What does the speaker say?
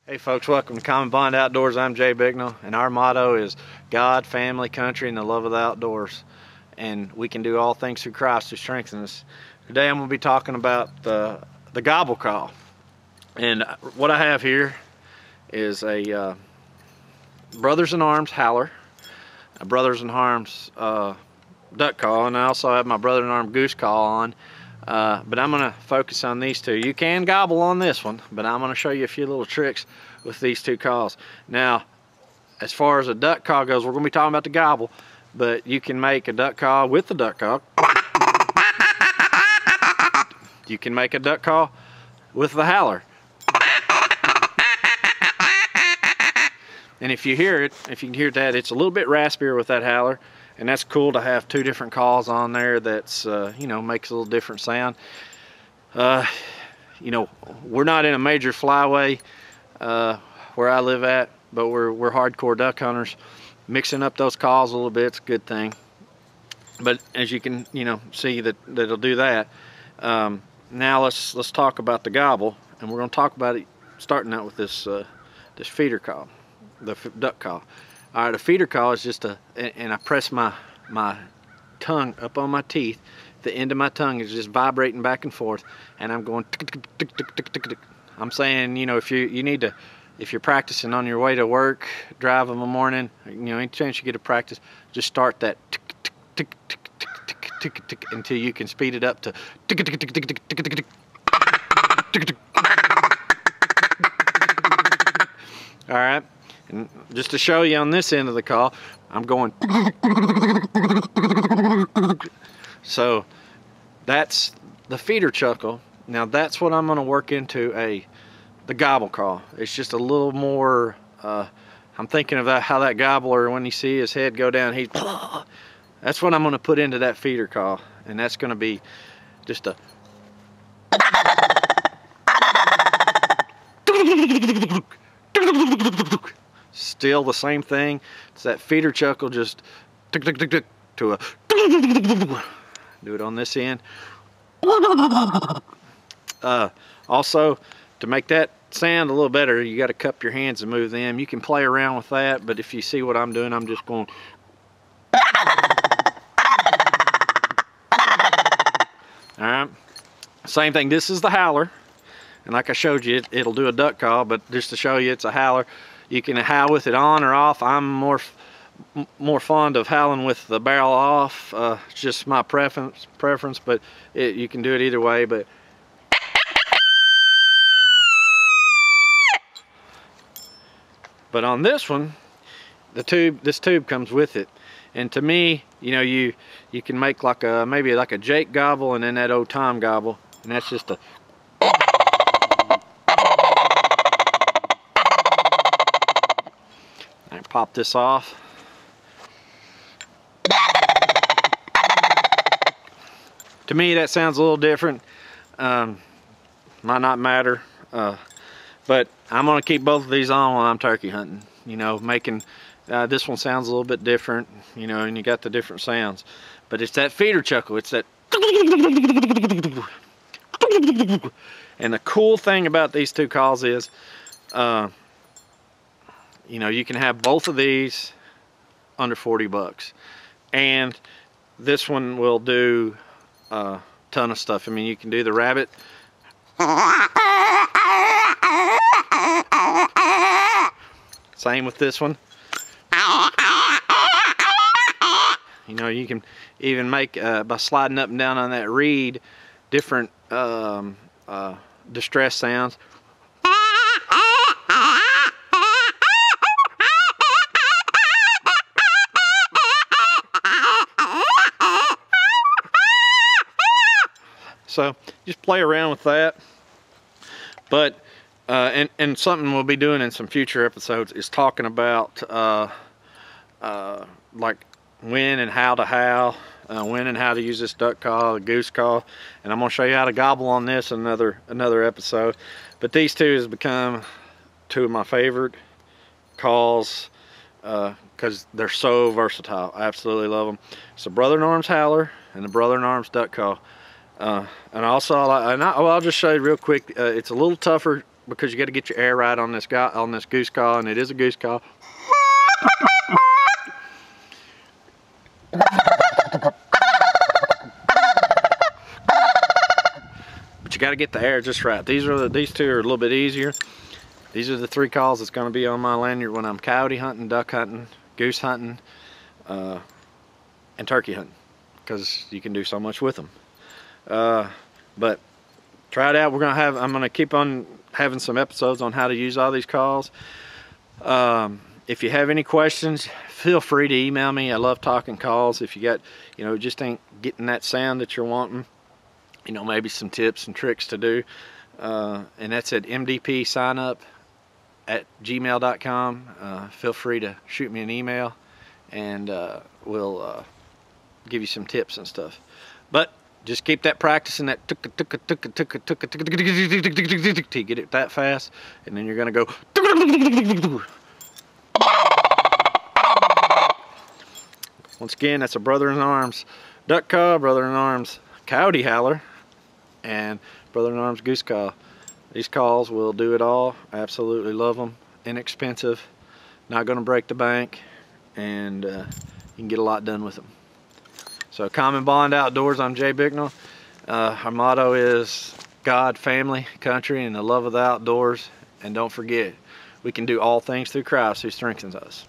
Hey folks, welcome to Common Bond Outdoors. I'm Jay Bicknell, and our motto is God, family, country, and the love of the outdoors. And we can do all things through Christ who strengthens us. Today I'm going to be talking about the gobble call. And what I have here is a Brothers in Arms howler, a Brothers in Arms duck call, and I also have my Brother in Arms goose call on. But I'm going to focus on these two. You can gobble on this one, but I'm going to show you a few little tricks with these two calls. Now, as far as a duck call goes, we're going to be talking about the gobble, but you can make a duck call with the duck call. You can make a duck call with the howler. And if you hear it, if you can hear that, it's a little bit raspier with that howler. And that's cool to have two different calls on there that's, you know, makes a little different sound. You know, we're not in a major flyway where I live at, but we're hardcore duck hunters. Mixing up those calls a little bit is a good thing. But as you can, you know, see that it'll do that. Now let's talk about the gobble, and we're going to talk about it starting out with this this feeder call, the duck call. All right, a feeder call is just and I press my tongue up on my teeth. The end of my tongue is just vibrating back and forth, and I'm going tick, tick, tick, tick, tick, tick, tick. I'm saying, you know, if you need to, if you're practicing on your way to work, drive in the morning, you know, any chance you get to practice, just start that tick, tick, tick, tick, tick, tick, tick, tick, until you can speed it up to tick, tick, tick, tick, tick, tick, tick, tick, tick, tick. All right. And just to show you on this end of the call, I'm going. So that's the feeder chuckle. Now that's what I'm going to work into the gobble call. It's just a little more. I'm thinking of how that gobbler, when you see his head go down, that's what I'm going to put into that feeder call, and that's going to be just a. Still the same thing. It's that feeder chuckle, just tick, tick, tick, tick, to a. Do it on this end. Also, to make that sound a little better, you got to cup your hands and move them. You can play around with that, but if you see what I'm doing, I'm just going. All right. Same thing. This is the howler, and like I showed you, it'll do a duck call, but just to show you, it's a howler. You can howl with it on or off. I'm more fond of howling with the barrel off. It's just my preference, but you can do it either way. But on this one, this tube comes with it. And to me, you know, you can make like maybe like a Jake gobble and then that old Tom gobble, and that's just a. Pop this off. To me, that sounds a little different. Might not matter, but I'm gonna keep both of these on while I'm turkey hunting. You know, making this one sounds a little bit different. You know, and you got the different sounds. But it's that feeder chuckle. It's that. And the cool thing about these two calls is. You know, you can have both of these under 40 bucks. And this one will do a ton of stuff. I mean, you can do the rabbit. Same with this one. You know, you can even make, by sliding up and down on that reed, different distress sounds. So just play around with that. But and something we'll be doing in some future episodes is talking about like when and how to howl, when and how to use this duck call, the goose call, and I'm gonna show you how to gobble on this in another episode. But these two has become two of my favorite calls because they're so versatile. I absolutely love them. It's the Brother in Arms howler and the Brother in Arms duck call. And also, I'll just show you real quick, it's a little tougher because you got to get your air right on this goose call, and it is a goose call. But you got to get the air just right. These two are a little bit easier. These are the 3 calls that's going to be on my lanyard when I'm coyote hunting, duck hunting, goose hunting, and turkey hunting, because you can do so much with them. But try it out. I'm gonna keep on having some episodes on how to use all these calls. If you have any questions, feel free to email me. I love talking calls. If you got, just ain't getting that sound that you're wanting, maybe some tips and tricks to do. And that's at mdpsignup@gmail.com. Feel free to shoot me an email, and we'll give you some tips and stuff. But just keep that practicing, that get it that fast, and then you're gonna go. Once again, that's a brother-in-arms duck call, brother-in-arms coyote howler, and brother-in-arms goose call. These calls will do it all. Absolutely love them. Inexpensive, not gonna break the bank, and you can get a lot done with them. So Common Bond Outdoors, I'm Jay Bicknell. Our motto is God, family, country, and the love of the outdoors. And don't forget, we can do all things through Christ who strengthens us.